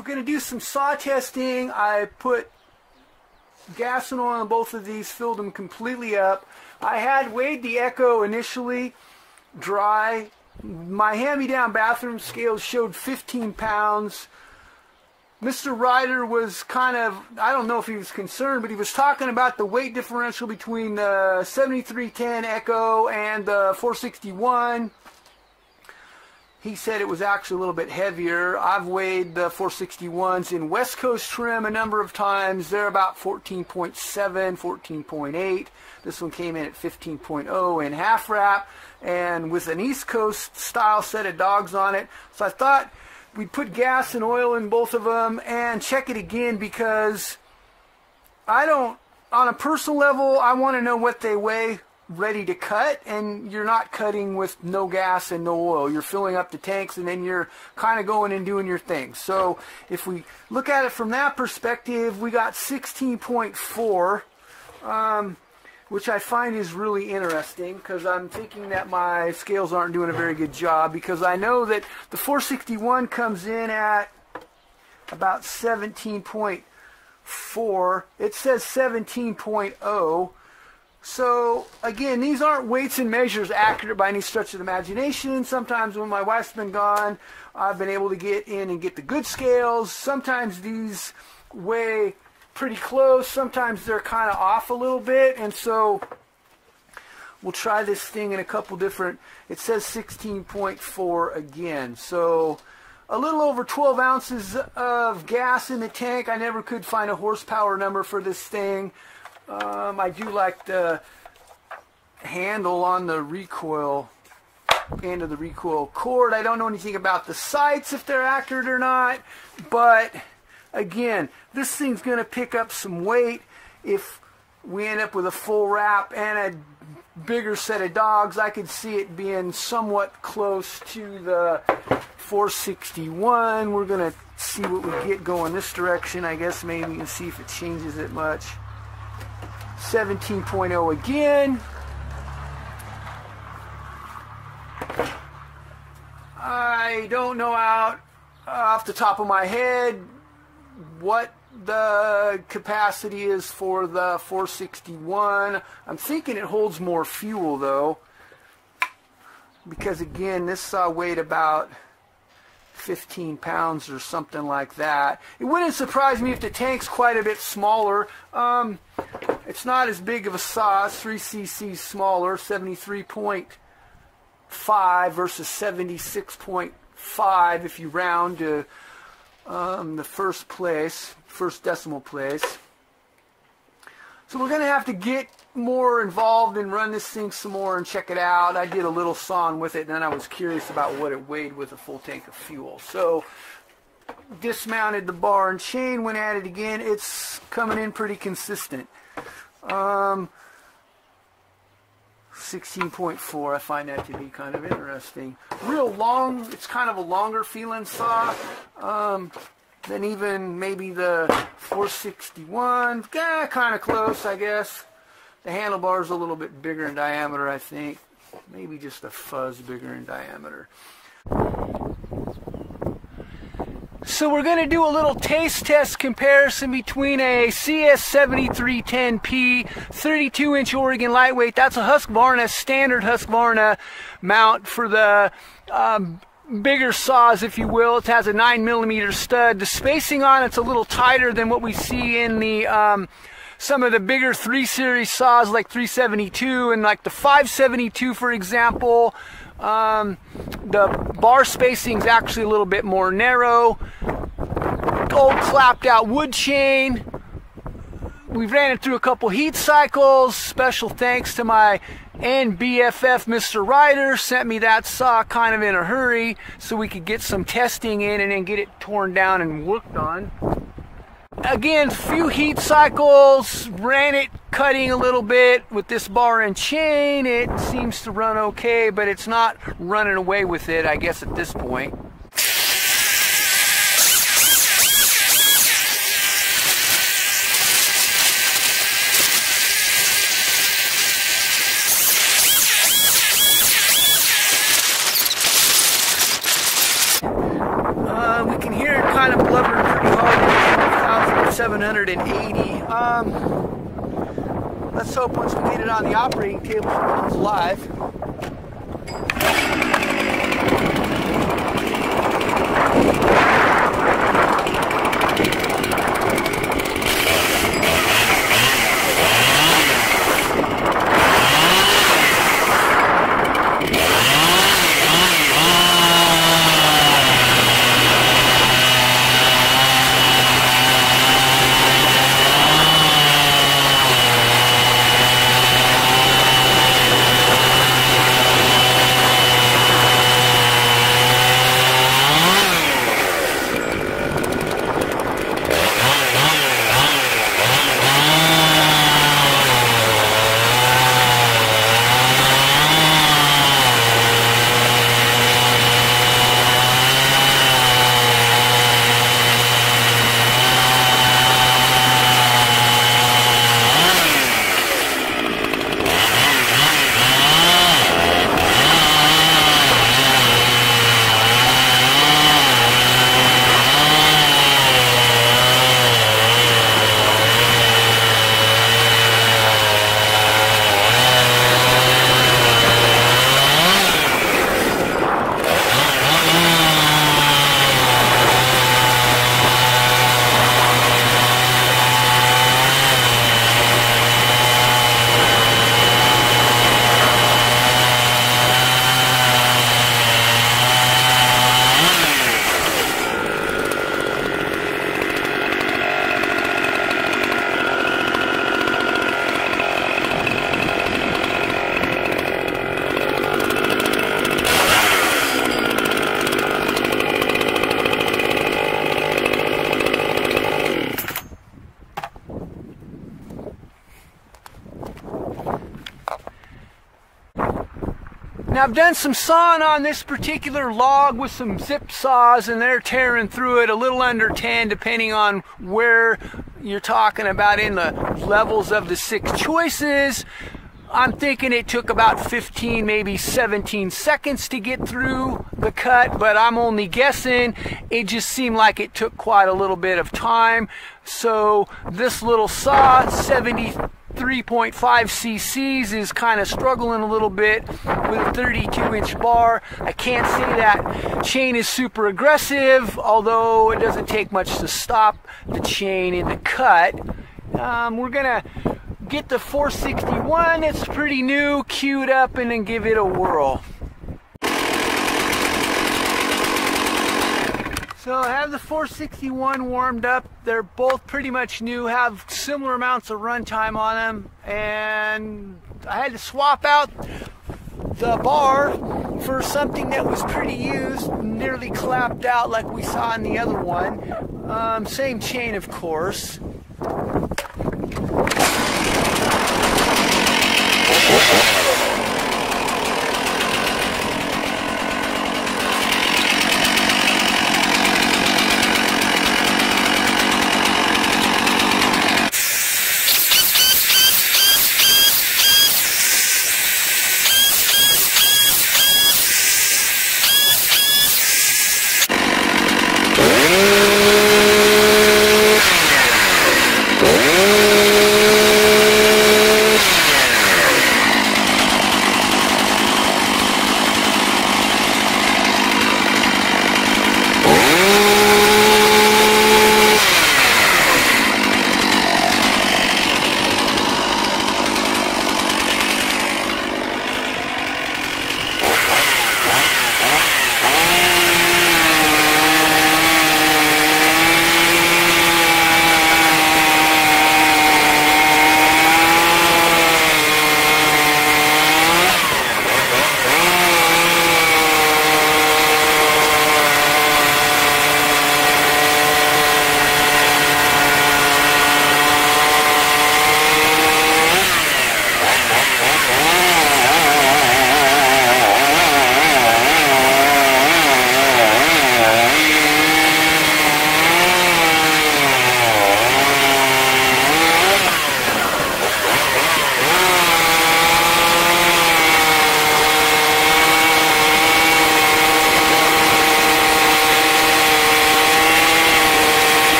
We're going to do some saw testing. I put gas and oil in both of these, filled them completely up. I had weighed the Echo initially dry. My hand-me-down bathroom scale showed 15 pounds. Mr. Ryder was kind of, I don't know if he was concerned, but he was talking about the weight differential between the 7310 Echo and the 461. He said it was actually a little bit heavier. I've weighed the 461s in West Coast trim a number of times. They're about 14.7, 14.8. This one came in at 15.0 in half wrap, and with an East Coast style set of dogs on it. So I thought we'd put gas and oil in both of them and check it again, because I don't, on a personal level, I want to know what they weigh ready to cut, and you're not cutting with no gas and no oil. You're filling up the tanks and then you're kind of going and doing your thing. So if we look at it from that perspective, we got 16.4, which I find is really interesting, because I'm thinking that my scales aren't doing a very good job, because I know that the 461 comes in at about 17.4. It says 17.0. So, again, these aren't weights and measures accurate by any stretch of the imagination. Sometimes when my wife's been gone, I've been able to get in and get the good scales. Sometimes these weigh pretty close. Sometimes they're kind of off a little bit. And so we'll try this thing in a couple different, it says 16.4 again. So a little over 12 ounces of gas in the tank. I never could find a horsepower number for this thing. I do like the handle on the recoil, end of the recoil cord. I don't know anything about the sights, if they're accurate or not, but again, this thing's going to pick up some weight. If we end up with a full wrap and a bigger set of dogs, I could see it being somewhat close to the 461. We're going to see what we get going this direction, I guess, maybe, and see if it changes it much. 17.0 again. I don't know off the top of my head what the capacity is for the 461. I'm thinking it holds more fuel though, because again, this saw weighed about 15 pounds or something like that. It wouldn't surprise me if the tank's quite a bit smaller. It's not as big of a saw. It's 3 cc smaller, 73.5 versus 76.5 if you round to the first decimal place. So we're going to have to get more involved and run this thing some more and check it out. I did a little sawing with it, and then I was curious about what it weighed with a full tank of fuel. So dismounted the bar and chain, went at it again. It's coming in pretty consistent. 16.4, I find that to be kind of interesting. Real long, it's kind of a longer feeling saw than even maybe the 461. Kind of close, I guess. The handlebar's a little bit bigger in diameter, I think. Maybe just a fuzz bigger in diameter. So we're going to do a little taste test comparison between a CS7310P 32-inch Oregon lightweight. That's a Husqvarna, standard Husqvarna mount for the bigger saws, if you will. It has a 9mm stud. The spacing on it's a little tighter than what we see in the some of the bigger 3 Series saws, like 372 and like the 572, for example. The bar spacing is actually a little bit more narrow. Old clapped out wood chain. We ran it through a couple heat cycles. Special thanks to my BFF Mr. Ryder. Sent me that saw kind of in a hurry so we could get some testing in and then get it torn down and worked on. Again, few heat cycles, ran it cutting a little bit with this bar and chain. It seems to run okay, but it's not running away with it, I guess, at this point. We can hear it kind of blubbering 780. Let's hope once we get it on the operating table it comes alive. Now I've done some sawing on this particular log with some zip saws, and they're tearing through it a little under 10 depending on where you're talking about in the levels of the 6 choices. I'm thinking it took about 15, maybe 17 seconds to get through the cut, but I'm only guessing. It just seemed like it took quite a little bit of time. So this little saw, 73.5 cc's, is kind of struggling a little bit with a 32-inch bar. I can't say that chain is super aggressive, although it doesn't take much to stop the chain in the cut. We're gonna get the 461, it's pretty new, queued up, and then give it a whirl. So I have the 461 warmed up. They're both pretty much new, have similar amounts of runtime on them, and I had to swap out the bar for something that was pretty used, nearly clapped out like we saw in the other one. Same chain, of course.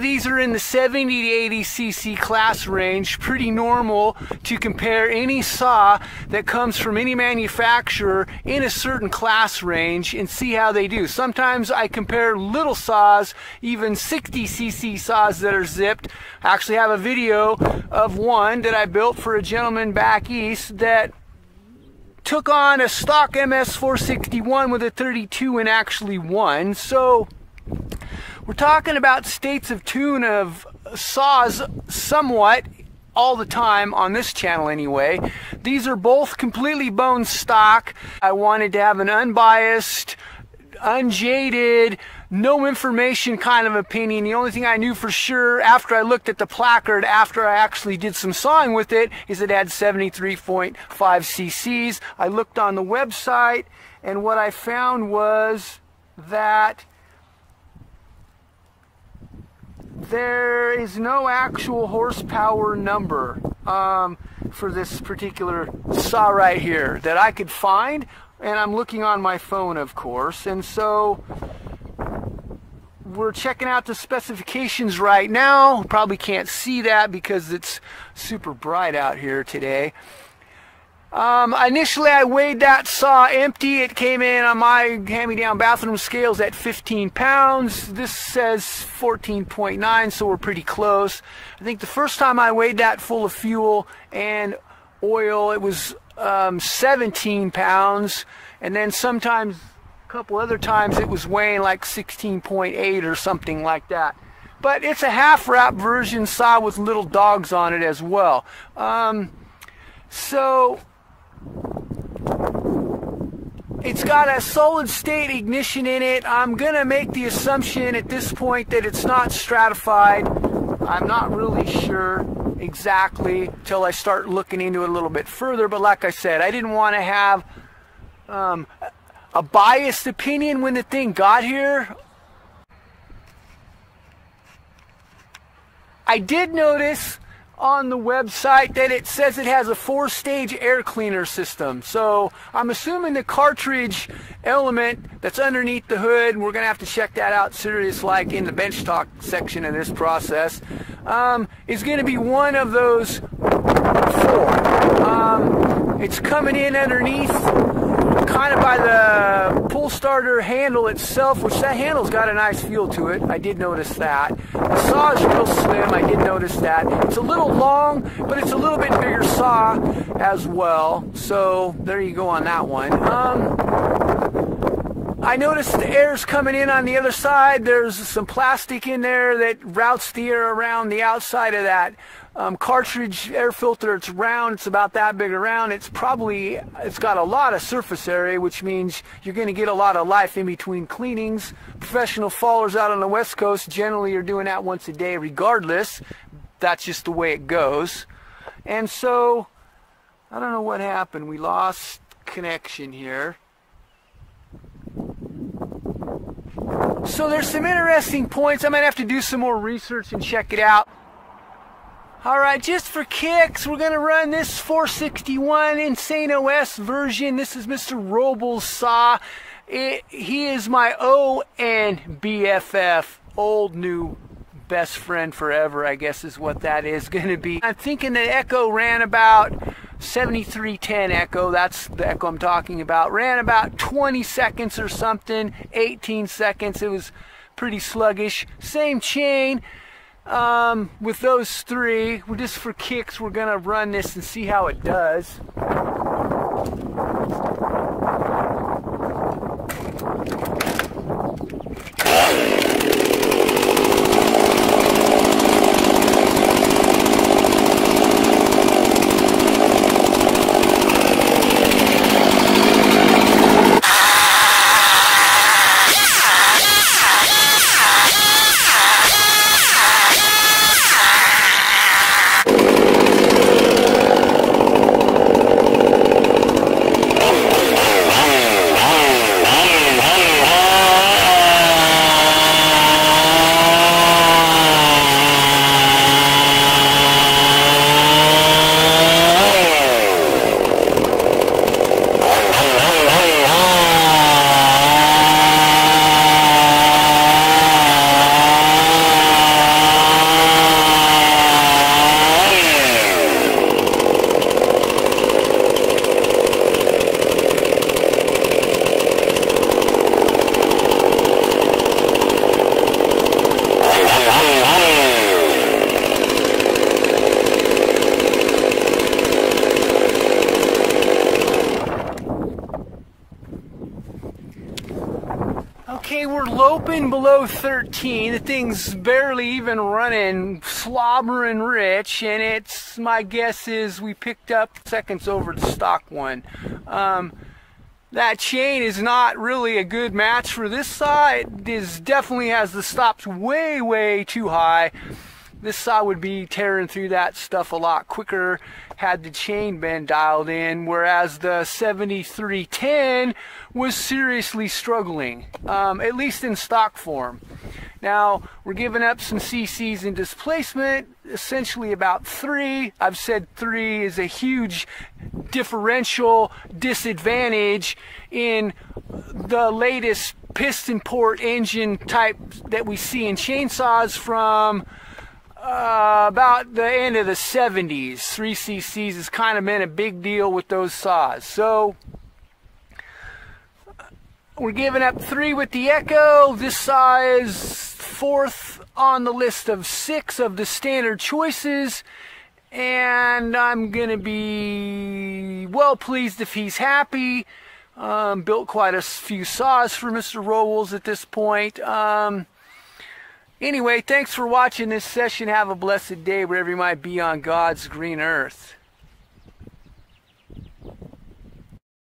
these are in the 70 to 80 cc class range. Pretty normal to compare any saw that comes from any manufacturer in a certain class range and see how they do. Sometimes I compare little saws, even 60 cc saws that are zipped. I actually have a video of one that I built for a gentleman back east that took on a stock MS461 with a 32 and actually won. So we're talking about states of tune of saws somewhat all the time on this channel anyway. These are both completely bone stock. I wanted to have an unbiased, unjaded, no information kind of opinion. The only thing I knew for sure after I looked at the placard, after I actually did some sawing with it, is it had 73.5 cc's. I looked on the website and what I found was that there is no actual horsepower number for this particular saw right here that I could find, and I'm looking on my phone, of course. And so we're checking out the specifications right now. Probably can't see that because it's super bright out here today. Initially I weighed that saw empty. It came in on my hand-me-down bathroom scales at 15 pounds. This says 14.9, so we're pretty close. I think the first time I weighed that full of fuel and oil, it was 17 pounds, and then sometimes a couple other times it was weighing like 16.8 or something like that. But it's a half-wrap version saw with little dogs on it as well. So it's got a solid state ignition in it. I'm gonna make the assumption at this point that it's not stratified. I'm not really sure exactly till I start looking into it a little bit further, but like I said, I didn't want to have a biased opinion when the thing got here. I did notice on the website that it says it has a 4-stage air cleaner system. So I'm assuming the cartridge element that's underneath the hood, and we're going to have to check that out serious like in the bench talk section of this process, is going to be one of those 4. It's coming in underneath kind of by the pull starter handle itself, which that handle's got a nice feel to it. I did notice that. The saw is real slim. I did notice that. It's a little long, but it's a little bit bigger saw as well. So there you go on that one. I noticed the air's coming in on the other side. There's some plastic in there that routes the air around the outside of that cartridge air filter. It's round. It's about that big around. It's got a lot of surface area, which means you're going to get a lot of life in between cleanings. Professional fallers out on the West Coast generally are doing that once a day regardless. That's just the way it goes. And so I don't know what happened. We lost connection here. So there's some interesting points. I might have to do some more research and check it out. Alright, just for kicks, we're going to run this 461 Insane OS version. This is Mr. Robles' saw. He is my O and BFF, old new best friend forever, I guess is what that is going to be. I'm thinking the Echo ran about 7310 Echo, that's the Echo I'm talking about, ran about 20 seconds or something, 18 seconds. It was pretty sluggish. Same chain. With those 3, we're just for kicks, we're gonna run this and see how it does. open below 13. The thing's barely even running, slobbering rich, and it's, my guess is we picked up seconds over the stock one. That chain is not really a good match for this saw. It definitely has the stops way, way too high. This saw would be tearing through that stuff a lot quicker had the chain been dialed in, whereas the 7310 was seriously struggling, at least in stock form. Now, we're giving up some cc's in displacement, essentially about 3. I've said 3 is a huge differential disadvantage in the latest piston port engine type that we see in chainsaws from about the end of the 70s. 3 cc's has kind of been a big deal with those saws. So we're giving up 3 with the Echo. This saw is 4th on the list of 6 of the standard choices, and I'm gonna be well pleased if he's happy. Built quite a few saws for Mr. Rowells at this point. Anyway, thanks for watching this session. Have a blessed day wherever you might be on God's green earth.